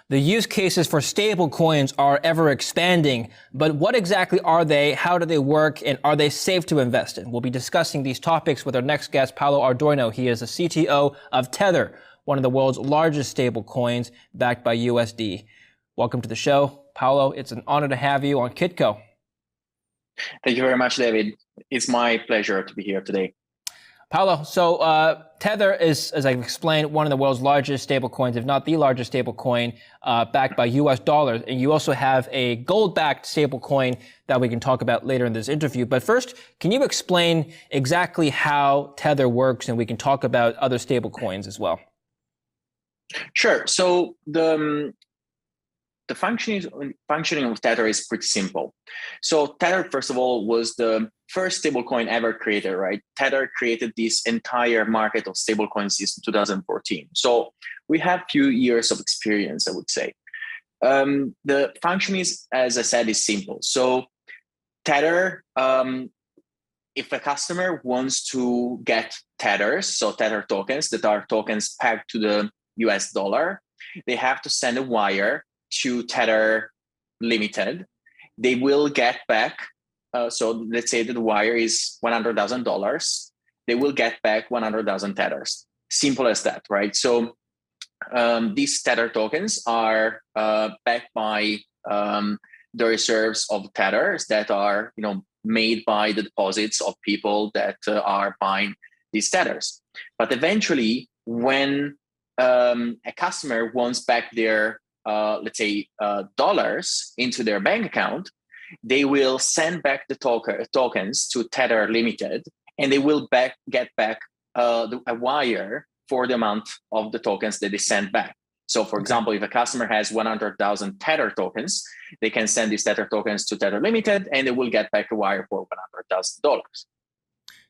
The use cases for stablecoins are ever expanding, but what exactly are they, how do they work, and are they safe to invest in? We'll be discussing these topics with our next guest, Paolo Ardoino. He is the CTO of Tether, one of the world's largest stablecoins backed by USD. Welcome to the show. Paolo, it's an honor to have you on Kitco. Thank you very much, David. It's my pleasure to be here today. Paolo, so Tether is, as I've explained, one of the world's largest stablecoins, if not the largest stablecoin, backed by US dollars. And you also have a gold-backed stablecoin that we can talk about later in this interview. But first, can you explain exactly how Tether works, and we can talk about other stablecoins as well? Sure. So the functioning of Tether is pretty simple. So Tether, first of all, was the first stablecoin ever created, right? Tether created this entire market of stablecoins since 2014. So we have few years of experience, I would say. The function is, as I said, is simple. So Tether, if a customer wants to get Tethers, so Tether tokens that are tokens pegged to the US dollar, they have to send a wire to Tether Limited. They will get back, so let's say that the wire is $100,000. They will get back 100,000 Tethers. Simple as that, right? So these Tether tokens are backed by the reserves of Tethers that are, made by the deposits of people that are buying these Tethers. But eventually, when a customer wants back their let's say dollars into their bank account, they will send back the tokens to Tether Limited, and they will get back a wire for the amount of the tokens that they send back. So, for example, if a customer has 100,000 Tether tokens, they can send these Tether tokens to Tether Limited, and they will get back a wire for $100,000.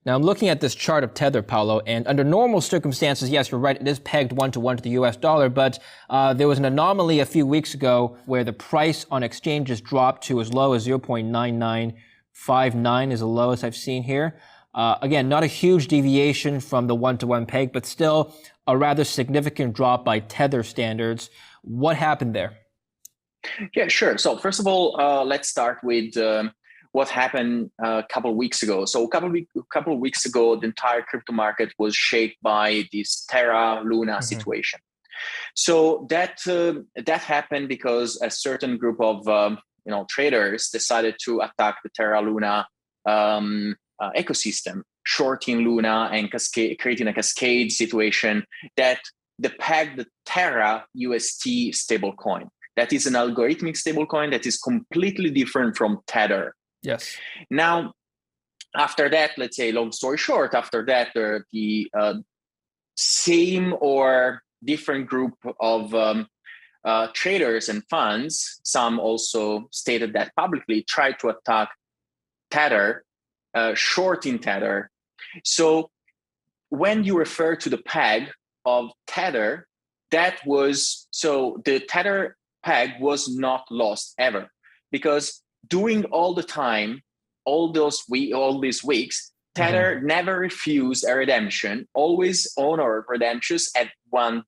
Now, I'm looking at this chart of Tether, Paolo, and under normal circumstances, yes, you're right, it is pegged one-to-one to the US dollar, but there was an anomaly a few weeks ago where the price on exchanges dropped to as low as 0.9959 is the lowest I've seen here. Again, not a huge deviation from the one-to-one peg, but still a rather significant drop by Tether standards. What happened there? Yeah, sure. So first of all, let's start with what happened a couple of weeks ago. So a couple of weeks ago, the entire crypto market was shaped by this Terra Luna situation. So that happened because a certain group of traders decided to attack the Terra Luna ecosystem, shorting Luna and creating a cascade situation that pegged the Terra UST stablecoin. That is an algorithmic stablecoin that is completely different from Tether. Yes. Now, after that, let's say, long story short, after that, the same or different group of traders and funds, some also stated that publicly, tried to attack Tether, shorting Tether. So when you refer to the peg of Tether, the Tether peg was not lost ever, because during all the time, all these weeks, Tether never refused a redemption, always honored redemptions at $1.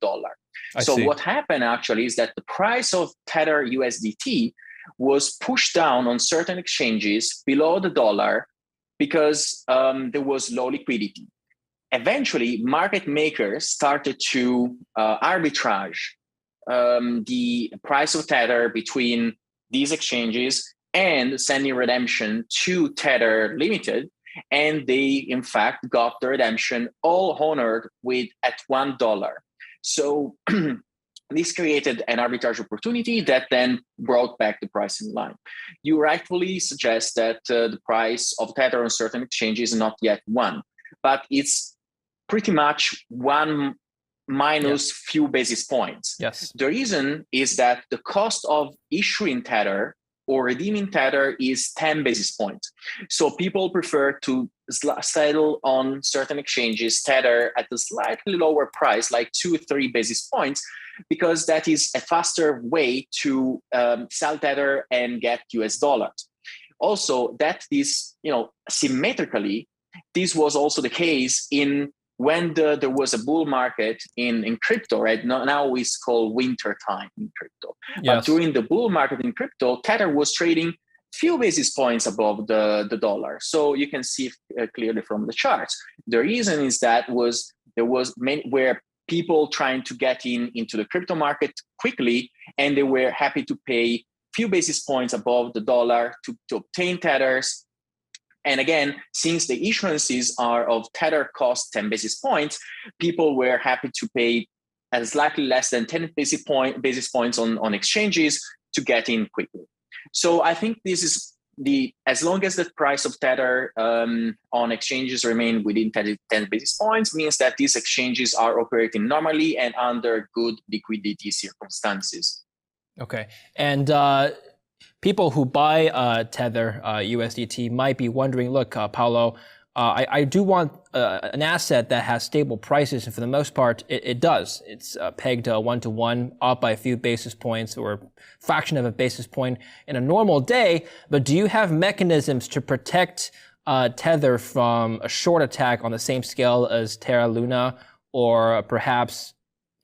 So what happened actually is that the price of Tether USDT was pushed down on certain exchanges below the dollar because there was low liquidity. Eventually, market makers started to arbitrage the price of Tether between these exchanges and sending redemption to Tether Limited, and they in fact got the redemption all honored at $1. So this created an arbitrage opportunity that then brought back the price in line. You rightfully suggest that the price of Tether on certain exchanges is not yet one, but it's pretty much one minus few basis points. Yes. The reason is that the cost of issuing Tether or redeeming Tether is 10 basis points. So people prefer to settle on certain exchanges Tether at a slightly lower price, like 2-3 basis points, because that is a faster way to sell Tether and get US dollars. Also, that is, symmetrically, this was also the case in when there was a bull market in crypto, right? Now it's called winter time in crypto. Yes. But during the bull market in crypto, Tether was trading few basis points above the dollar. So you can see clearly from the charts. The reason is that there was many where people trying to get into the crypto market quickly, and they were happy to pay few basis points above the dollar to obtain Tethers. And again, since the issuances are of Tether cost 10 basis points, people were happy to pay slightly less than 10 basis points on exchanges to get in quickly. So I think this is as long as the price of Tether on exchanges remain within 10 basis points, means that these exchanges are operating normally and under good liquidity circumstances. Okay. And people who buy Tether USDT might be wondering, look, Paolo, I do want an asset that has stable prices, and for the most part, it does. It's pegged 1-to-1, up by a few basis points or a fraction of a basis point in a normal day. But do you have mechanisms to protect Tether from a short attack on the same scale as Terra Luna, or perhaps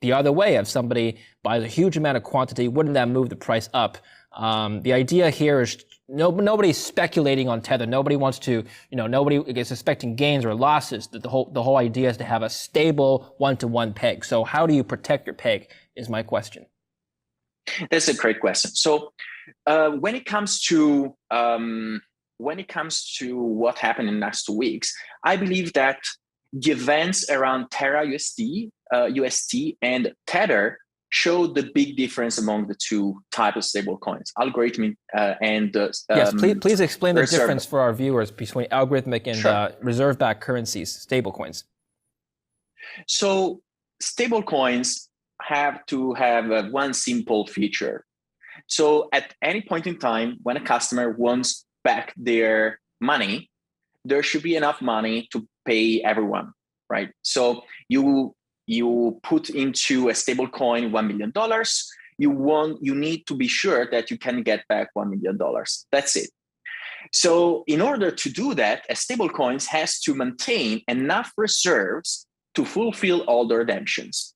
the other way, if somebody buys a huge amount of quantity, wouldn't that move the price up? The idea here is nobody's speculating on Tether. Nobody wants to, nobody is expecting gains or losses. The whole idea is to have a stable 1-to-1 peg. So how do you protect your peg is my question. That's a great question. So when it comes to what happened in the next 2 weeks, I believe that the events around Terra UST and Tether show the big difference among the two types of stablecoins, algorithmic and yes, please explain the reserve. Difference for our viewers between algorithmic and Sure. Reserve-backed currencies, stablecoins. So stablecoins have to have one simple feature. So at any point in time, when a customer wants back their money, there should be enough money to pay everyone, right? So you put into a stable coin $1 million. You need to be sure that you can get back $1 million. That's it. So in order to do that, a stable coin has to maintain enough reserves to fulfill all the redemptions.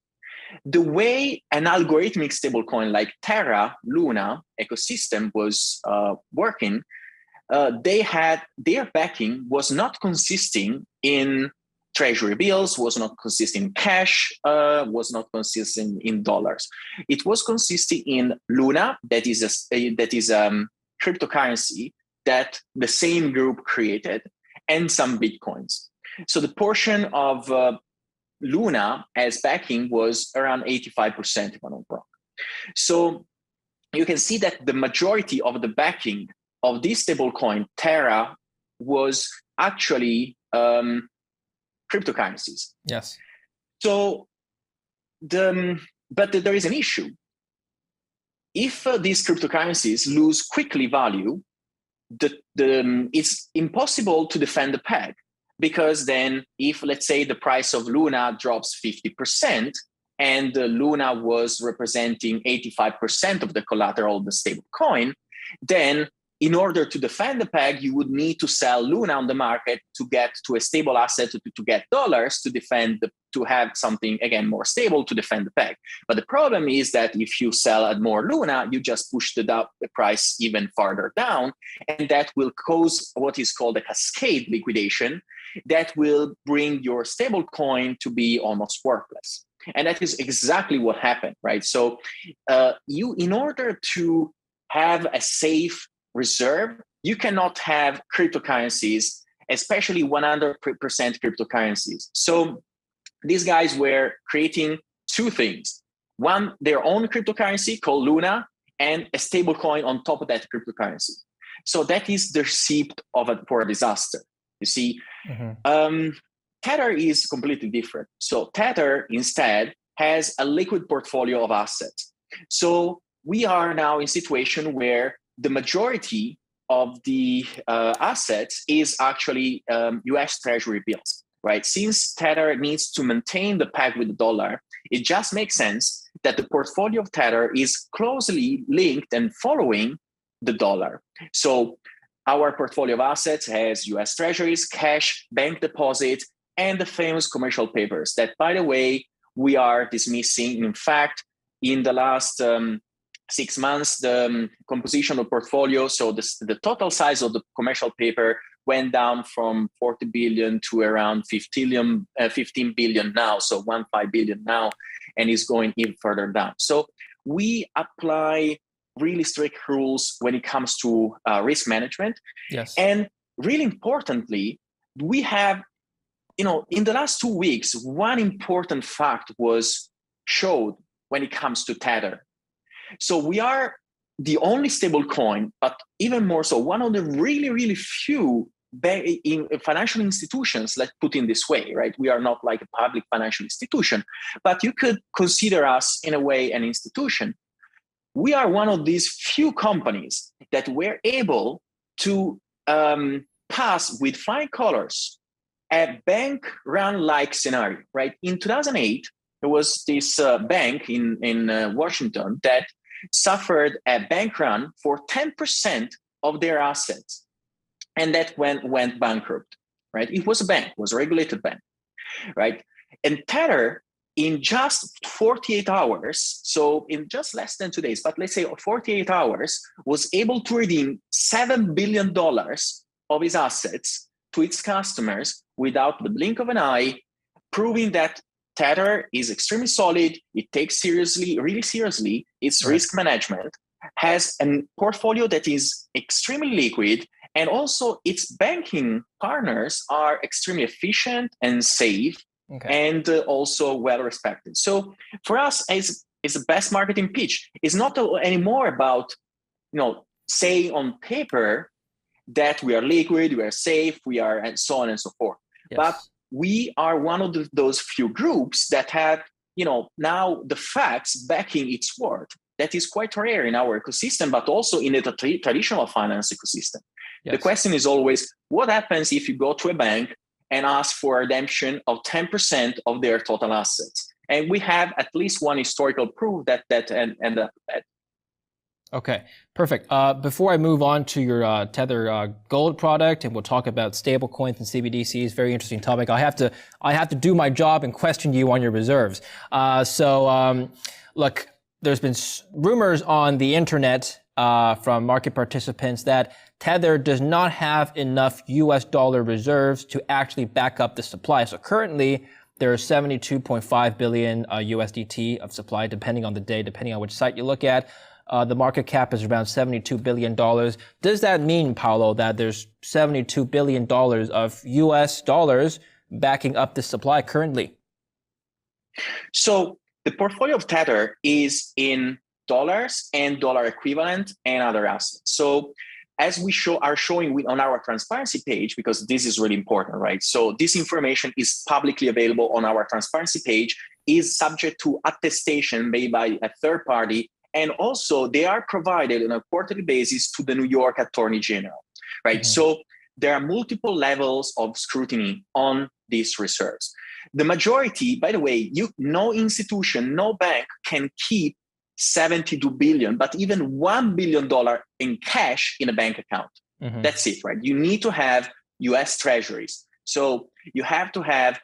The way an algorithmic stablecoin like Terra, Luna ecosystem was working, their backing was not consisting in treasury bills, was not consisting in cash, was not consisting in dollars. It was consisting in Luna, that is cryptocurrency that the same group created, and some bitcoins. So the portion of Luna as backing was around 85%, if I'm not wrong. So you can see that the majority of the backing of this stablecoin, Terra, was actually cryptocurrencies. Yes. So but there is an issue. If these cryptocurrencies lose quickly value, it's impossible to defend the peg, because then if, let's say, the price of Luna drops 50% and Luna was representing 85% of the collateral of the stable coin, then in order to defend the peg, you would need to sell Luna on the market to get to a stable asset, to get dollars to have something, again, more stable to defend the peg. But the problem is that if you sell at more Luna, you just push the price even farther down, and that will cause what is called a cascade liquidation that will bring your stable coin to be almost worthless. And that is exactly what happened, right? So in order to have a safe reserve, you cannot have cryptocurrencies, especially 100% cryptocurrencies. So these guys were creating two things: one, their own cryptocurrency called Luna, and a stable coin on top of that cryptocurrency. So that is the recipe for a disaster. You see, Tether is completely different. So Tether instead has a liquid portfolio of assets. So we are now in a situation where the majority of the assets is actually US Treasury bills, right? Since Tether needs to maintain the peg with the dollar, it just makes sense that the portfolio of Tether is closely linked and following the dollar. So our portfolio of assets has US Treasuries, cash, bank deposits, and the famous commercial papers that, by the way, we are dismissing. In fact, in the last 6 months, the composition of portfolio, so the total size of the commercial paper went down from 40 billion to around 15 billion now, so 15 billion now, and is going even further down. So we apply really strict rules when it comes to risk management. Yes. And really importantly, we have, in the last 2 weeks, one important fact was showed when it comes to Tether. So we are the only stable coin, but even more so, one of the really, really few financial institutions, let's put it this way, right? We are not like a public financial institution, but you could consider us in a way an institution. We are one of these few companies that were able to pass with flying colors a bank run-like scenario, right? In 2008, there was this bank in Washington that suffered a bank run for 10% of their assets, and that went bankrupt, right? It was a bank, it was a regulated bank, right? And Tether, in just 48 hours, so in just less than 2 days, but let's say 48 hours, was able to redeem $7 billion of his assets to its customers without the blink of an eye, proving that Tether is extremely solid. It takes really seriously its risk management, has a portfolio that is extremely liquid, and also its banking partners are extremely efficient and safe, and also well respected. So for us, it's the best marketing pitch. It's not anymore about saying on paper that we are liquid, we are safe, we are, and so on and so forth. Yes. But we are one of those few groups that have, now the facts backing its word. That is quite rare in our ecosystem, but also in the traditional finance ecosystem. Yes. The question is always, what happens if you go to a bank and ask for a redemption of 10% of their total assets? And we have at least one historical proof that ended up that. Okay, perfect. Before I move on to your Tether Gold product, and we'll talk about stablecoins and CBDCs, very interesting topic. I have to do my job and question you on your reserves. Look, there's been rumors on the internet from market participants that Tether does not have enough US dollar reserves to actually back up the supply. So currently, there are 72.5 billion USDT of supply, depending on the day, depending on which site you look at. The market cap is around $72 billion. Does that mean, Paolo, that there's $72 billion of US dollars backing up the supply currently? So the portfolio of Tether is in dollars and dollar equivalent and other assets. So as we are showing on our transparency page, because this is really important, right? So this information is publicly available on our transparency page, is subject to attestation made by a third party. And also they are provided on a quarterly basis to the New York Attorney General, right? Mm-hmm. So there are multiple levels of scrutiny on these reserves. The majority, by the way, no institution, no bank can keep 72 billion, but even $1 billion in cash in a bank account. Mm-hmm. That's it, right? You need to have US treasuries. So you have to have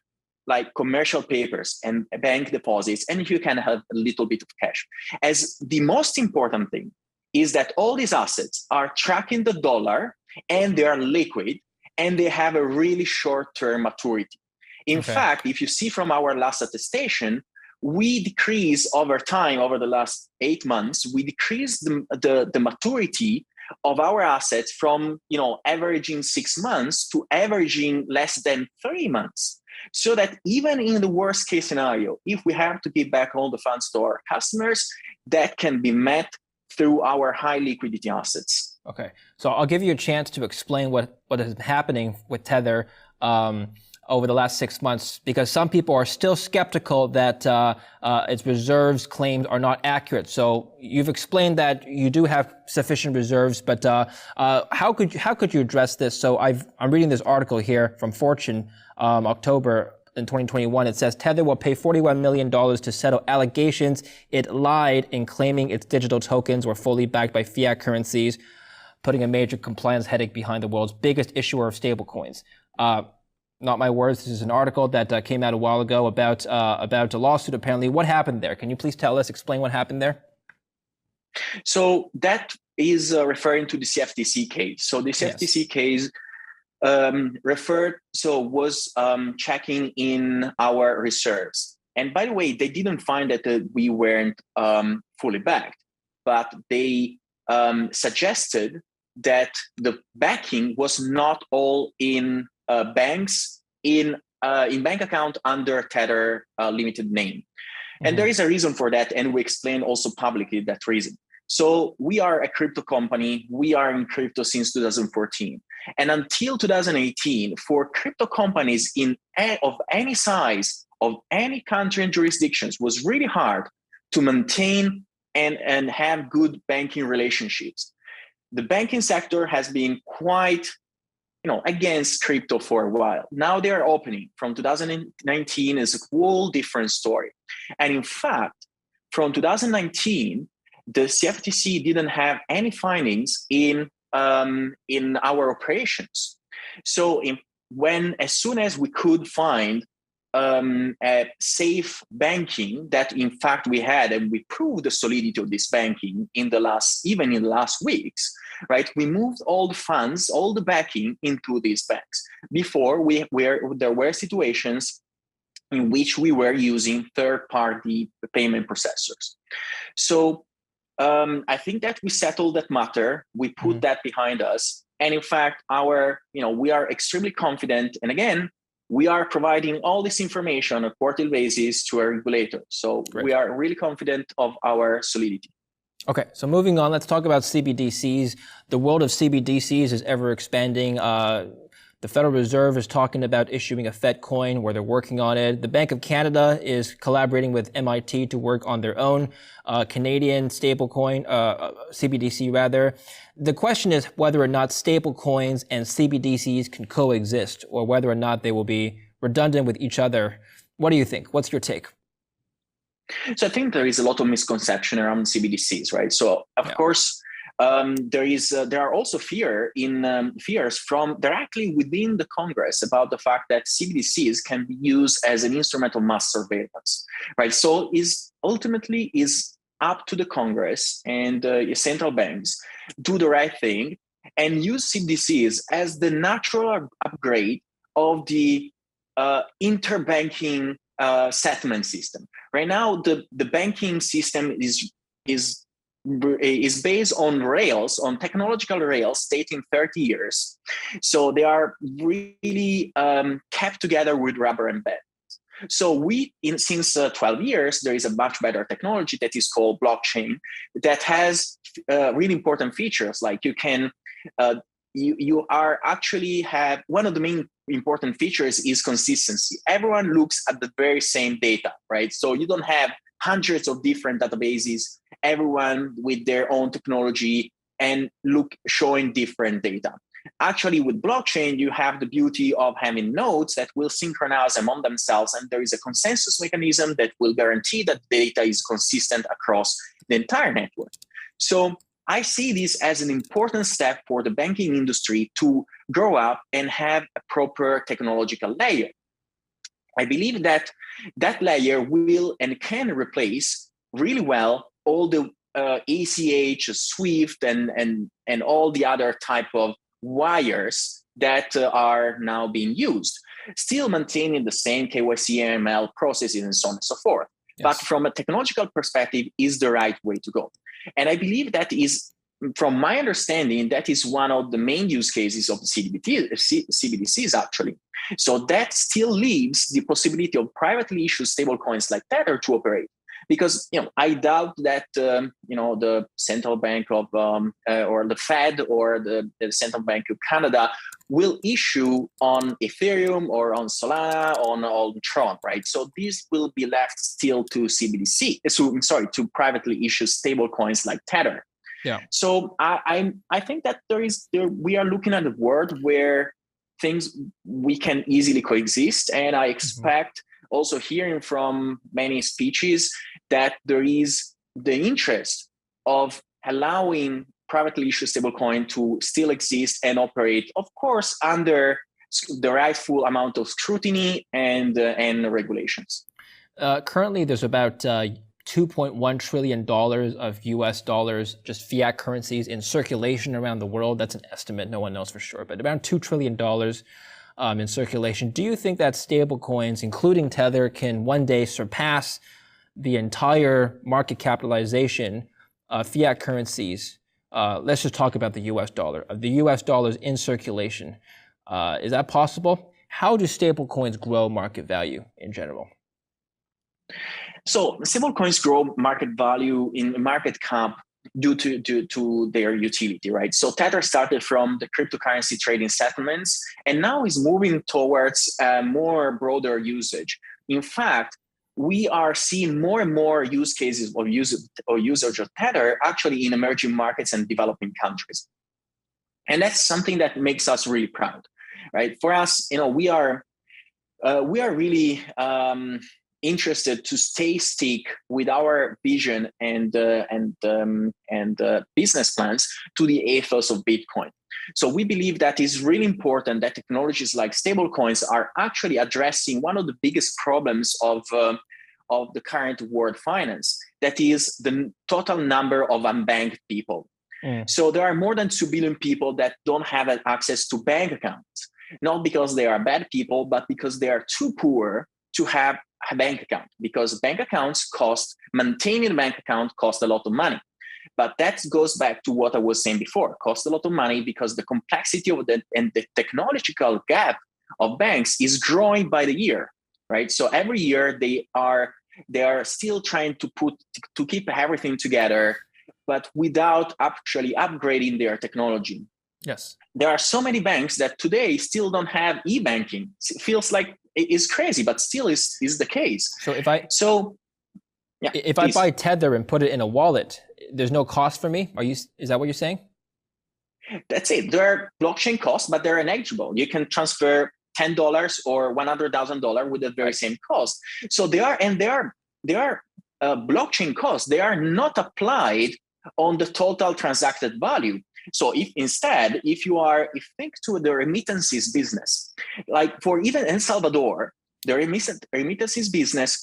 like commercial papers and bank deposits, and you can have a little bit of cash. As the most important thing is that all these assets are tracking the dollar and they are liquid and they have a really short-term maturity. In fact, if you see from our last attestation, we decrease over time, over the last 8 months, we decrease the maturity of our assets from averaging 6 months to averaging less than 3 months. So that even in the worst case scenario, if we have to give back all the funds to our customers, that can be met through our high liquidity assets. Okay, so I'll give you a chance to explain what is happening with Tether over the last 6 months, because some people are still skeptical that its reserves claims are not accurate. So you've explained that you do have sufficient reserves, but how could you address this? So I'm reading this article here from Fortune, October in 2021. It says Tether will pay $41 million to settle allegations it lied in claiming its digital tokens were fully backed by fiat currencies, putting a major compliance headache behind the world's biggest issuer of stablecoins. Not my words. This is an article that came out a while ago about a lawsuit. Apparently, what happened there? Can you please explain what happened there? So that is referring to the CFTC case. So the CFTC case was checking in our reserves. And by the way, they didn't find that we weren't fully backed, but they suggested that the backing was not all in banks in bank account under Tether limited name. And there is a reason for that, and we explain also publicly that reason. So we are a crypto company. We are in crypto since 2014. And until 2018, for crypto companies of any size, of any country and jurisdictions, was really hard to maintain and have good banking relationships. The banking sector has been quite against crypto for a while. Now they are opening. From 2019 is a whole different story. And in fact, from 2019, the CFTC didn't have any findings in our operations. So as soon as we could find a safe banking that in fact we had, and we proved the solidity of this banking in the last weeks, right? We moved all the funds, all the backing into these banks. Before there were situations in which we were using third-party payment processors. So I think that we settled that matter. We put that behind us. And in fact, we are extremely confident. And again, we are providing all this information on a quarterly basis to our regulator. So we are really confident of our solidity. Okay, so moving on, let's talk about CBDCs. The world of CBDCs is ever expanding. The Federal Reserve is talking about issuing a Fed coin, where they're working on it. The Bank of Canada is collaborating with MIT to work on their own Canadian stablecoin, CBDC rather. The question is whether or not stablecoins and CBDCs can coexist, or whether or not they will be redundant with each other. What do you think? What's your take? So I think there is a lot of misconception around CBDCs, right? So of course, there are also fears from directly within the Congress about the fact that CBDCs can be used as an instrument of mass surveillance, right? So ultimately is up to the Congress and central banks do the right thing and use CBDCs as the natural upgrade of the interbanking settlement system. Right now, the banking system is based on rails, on technological rails dating 30 years. So they are really kept together with rubber and bands. So since 12 years, there is a much better technology that is called blockchain that has really important features. Like you can, you are actually have, one of the main important features is consistency. Everyone looks at the very same data, right? So you don't have hundreds of different databases, everyone with their own technology and showing different data. Actually, with blockchain, you have the beauty of having nodes that will synchronize among themselves, and there is a consensus mechanism that will guarantee that data is consistent across the entire network. So I see this as an important step for the banking industry to grow up and have a proper technological layer. I believe that that layer will and can replace really well all the ACH, SWIFT, and all the other type of wires that are now being used, still maintaining the same KYC, AML processes and so on and so forth. Yes. But from a technological perspective, is the right way to go. And I believe that is, from my understanding, that is one of the main use cases of CBDCs actually. So that still leaves the possibility of privately issued stablecoins like Tether to operate. Because I doubt that the central bank of or the Fed or the central bank of Canada will issue on Ethereum or on Solana on Tron, right? So these will be left still to CBDC. To privately issued stablecoins like Tether. Yeah. So I think that we are looking at a world where we can easily coexist, and I expect. Also hearing from many speeches that there is the interest of allowing privately issued stablecoin to still exist and operate, of course, under the rightful amount of scrutiny and regulations. Currently, there's about $2.1 trillion of US dollars, just fiat currencies in circulation around the world. That's an estimate. No one knows for sure, but around $2 trillion in circulation. Do you think that stablecoins, including Tether, can one day surpass the entire market capitalization of fiat currencies? Let's just talk about the US dollar. Of the US dollars in circulation, is that possible? How do stablecoins grow market value in general? So stablecoins grow market value in market cap due to their utility, right? So Tether started from the cryptocurrency trading settlements and now is moving towards more broader usage. In fact, we are seeing more and more use cases of usage of Tether actually in emerging markets and developing countries. And that's something that makes us really proud, right? For us, we are really interested to stick with our vision and business plans to the ethos of Bitcoin. So we believe that it's really important that technologies like stablecoins are actually addressing one of the biggest problems of the current world finance, that is the total number of unbanked people. So there are more than 2 billion people that don't have access to bank accounts, not because they are bad people, but because they are too poor to have a bank account, because bank accounts maintaining a bank account cost a lot of money. But that goes back to what I was saying before, cost a lot of money because the complexity of and the technological gap of banks is growing by the year, right? So every year they are still trying to keep everything together, but without actually upgrading their technology. Yes. There are so many banks that today still don't have e-banking. It feels like it's crazy, but still is the case. So if I buy Tether and put it in a wallet, there's no cost for me? Is that what you're saying? That's it. There are blockchain costs, but they're negligible. You can transfer $10 or $100,000 with the very same cost. So they are blockchain costs. They are not applied on the total transacted value. So if think to the remittances business, like for even El Salvador, the remittances business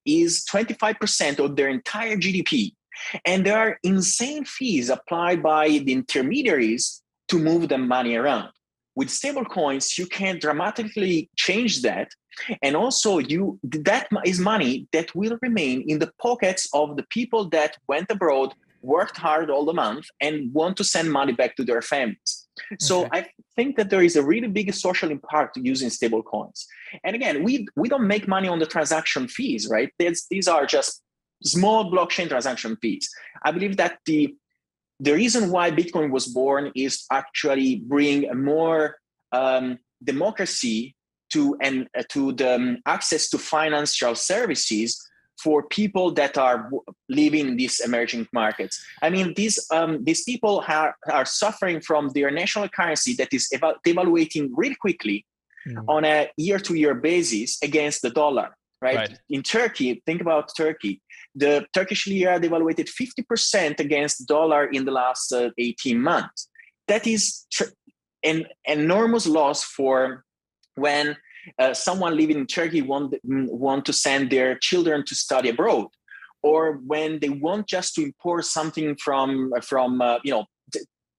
is 25% of their entire GDP. And there are insane fees applied by the intermediaries to move the money around. With stablecoins, you can dramatically change that. And also that is money that will remain in the pockets of the people that went abroad, worked hard all the month, and want to send money back to their families. Okay. So I think that there is a really big social impact using stablecoins. And again, we don't make money on the transaction fees, right? These are just small blockchain transaction fees. I believe that the reason why Bitcoin was born is actually bring more democracy to the access to financial services for people that are living in these emerging markets. I mean, these people are suffering from their national currency that is devaluating really quickly on a year-to-year basis against the dollar. Right? In Turkey, think about Turkey. The Turkish lira devaluated 50% against the dollar in the last 18 months. That is an enormous loss for when someone living in Turkey want to send their children to study abroad, or when they want just to import something from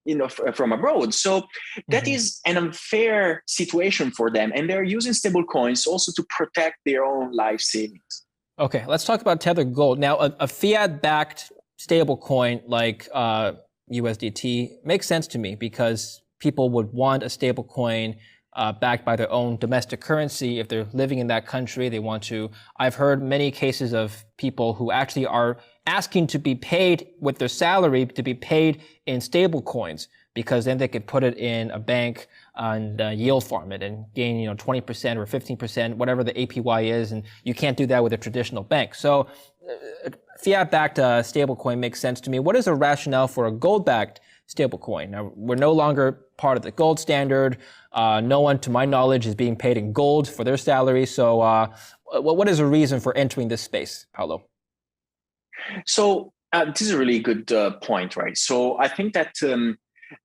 abroad. So that is an unfair situation for them. And they're using stablecoins also to protect their own life savings. Okay, let's talk about Tether Gold. Now, a fiat-backed stablecoin like USDT makes sense to me because people would want a stablecoin backed by their own domestic currency. If they're living in that country, they want to. I've heard many cases of people who actually are asking to be paid with their salary to be paid in stable coins, because then they could put it in a bank and yield farm it and gain 20% or 15%, whatever the APY is, and you can't do that with a traditional bank. So fiat-backed stablecoin makes sense to me. What is the rationale for a gold-backed stablecoin? Now, we're no longer part of the gold standard. No one, to my knowledge, is being paid in gold for their salary. So what is the reason for entering this space, Paolo? So this is a really good point, right? So I think that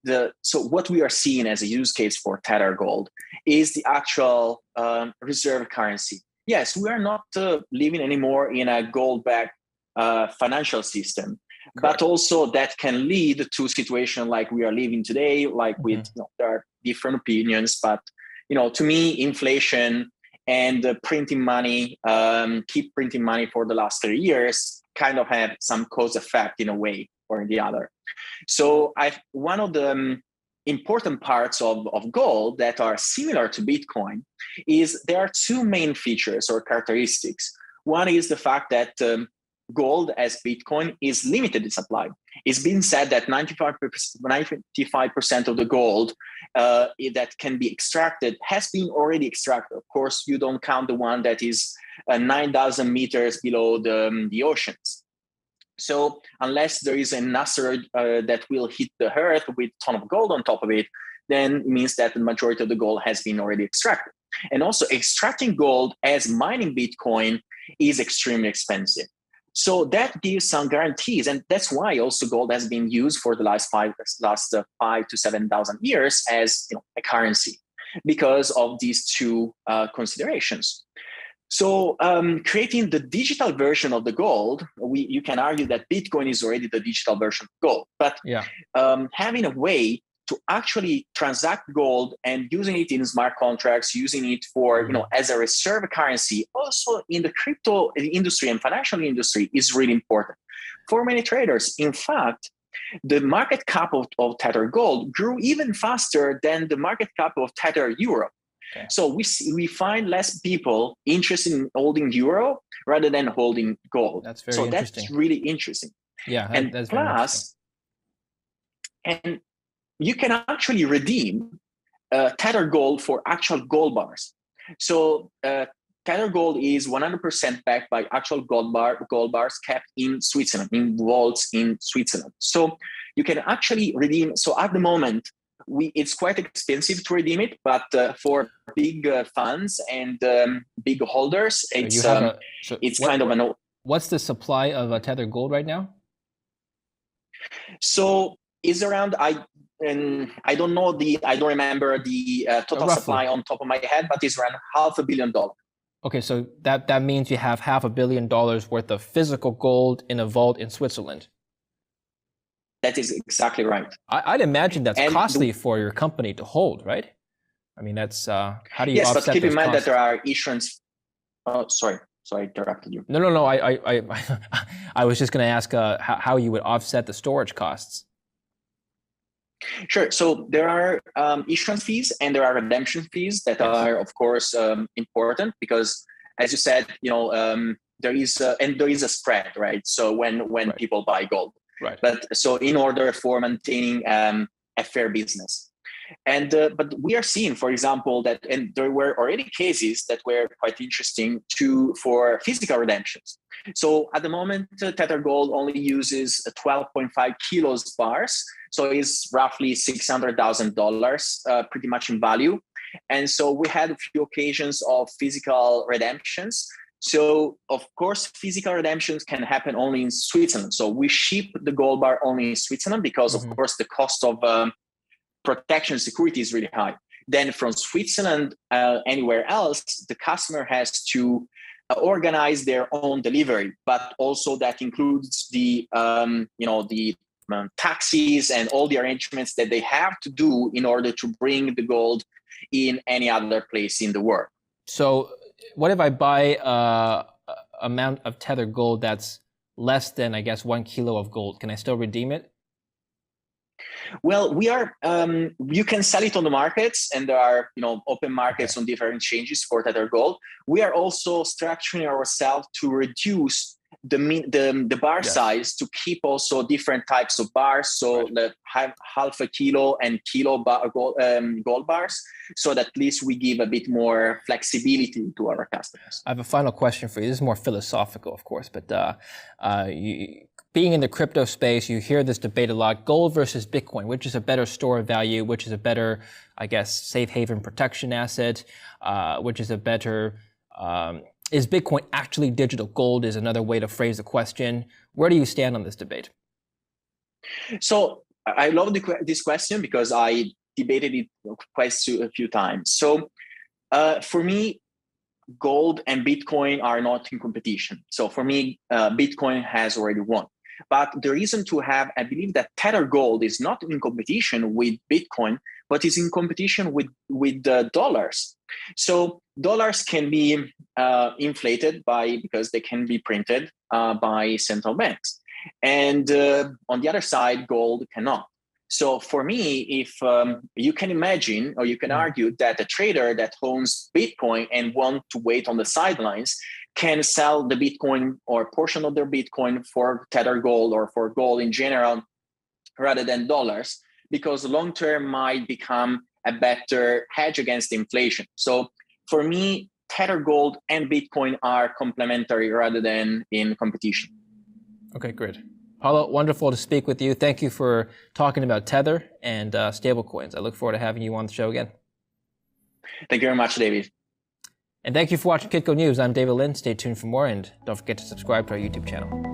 So what we are seeing as a use case for Tether Gold is the actual reserve currency. Yes, we are not living anymore in a gold-backed financial system, Correct. but also that can lead to a situation like we are living today, like with, there are different opinions, but, to me, inflation and printing money, keep printing money for the last 3 years kind of have some cause effect in a way or in the other. So one of the important parts of gold that are similar to Bitcoin is there are two main features or characteristics. One is the fact that gold, as Bitcoin, is limited in supply. It's been said that 95% of the gold that can be extracted has been already extracted. Of course, you don't count the one that is 9,000 meters below the oceans. So unless there is an asteroid that will hit the Earth with a ton of gold on top of it, then it means that the majority of the gold has been already extracted. And also extracting gold as mining Bitcoin is extremely expensive. So that gives some guarantees. And that's why also gold has been used for the last 5 to 7,000 years as a currency, because of these two considerations. So creating the digital version of the gold, you can argue that Bitcoin is already the digital version of gold, but having a way to actually transact gold and using it in smart contracts, using it for, as a reserve currency, also in the crypto industry and financial industry is really important. For many traders, in fact, the market cap of Tether Gold grew even faster than the market cap of Tether Euro. Okay. So we find less people interested in holding euro rather than holding gold. That's very interesting. That's really interesting. Yeah, and that's plus, very interesting. And you can actually redeem Tether Gold for actual gold bars. So Tether Gold is 100% backed by actual gold bars kept in Switzerland, in vaults in Switzerland. So you can actually redeem. So at the moment, it's quite expensive to redeem it, but for big funds and big holders, it's kind of an. What's the supply of Tether Gold right now? So it's around I don't remember the total supply on top of my head, but it's around $500 million. Okay, so that means you have $500 million worth of physical gold in a vault in Switzerland. That is exactly right. I'd imagine that's costly for your company to hold, right? I mean, that's how do you offset those costs? Yes, but keep in mind that there are issuance. Oh, sorry, I interrupted you. No. I was just going to ask how you would offset the storage costs. Sure. So there are issuance fees and there are redemption fees that are, of course, important because, as you said, there is a spread, right? So when people buy gold. Right. But so in order for maintaining a fair business. And but we are seeing, for example, that and there were already cases that were quite interesting for physical redemptions. So at the moment, Tether Gold only uses 12.5 kilos bars. So it's roughly $600,000 pretty much in value. And so we had a few occasions of physical redemptions. So, of course, physical redemptions can happen only in Switzerland. So we ship the gold bar only in Switzerland because, of course, the cost of protection security is really high. Then from Switzerland, anywhere else, the customer has to organize their own delivery. But also that includes the taxis and all the arrangements that they have to do in order to bring the gold in any other place in the world. So what if I buy amount of Tether Gold that's less than, I guess, 1 kilo of gold? Can I still redeem it? Well, we are. You can sell it on the markets, and there are open markets on different exchanges for Tether Gold. We are also structuring ourselves to reduce the bar size to keep also different types of bars. So that have half a kilo and kilo gold bars, so that at least we give a bit more flexibility to our customers. I have a final question for you. This is more philosophical, of course, but being in the crypto space, you hear this debate a lot: gold versus Bitcoin, which is a better store of value, which is a better, I guess, safe haven protection asset, which is a better. Is Bitcoin actually digital gold is another way to phrase the question. Where do you stand on this debate? So I love this question because I debated it quite a few times. So for me, gold and Bitcoin are not in competition. So for me, Bitcoin has already won. But the reason to have, I believe that Tether Gold is not in competition with Bitcoin, but is in competition with dollars. So dollars can be inflated because they can be printed by central banks. And on the other side, gold cannot. So for me, if you can imagine or you can argue that a trader that owns Bitcoin and want to wait on the sidelines can sell the Bitcoin or a portion of their Bitcoin for Tether Gold or for gold in general rather than dollars, because long-term might become a better hedge against inflation. So for me, Tether Gold and Bitcoin are complementary rather than in competition. Okay, great. Paolo, wonderful to speak with you. Thank you for talking about Tether and stablecoins. I look forward to having you on the show again. Thank you very much, David. And thank you for watching Kitco News. I'm David Lin. Stay tuned for more, and don't forget to subscribe to our YouTube channel.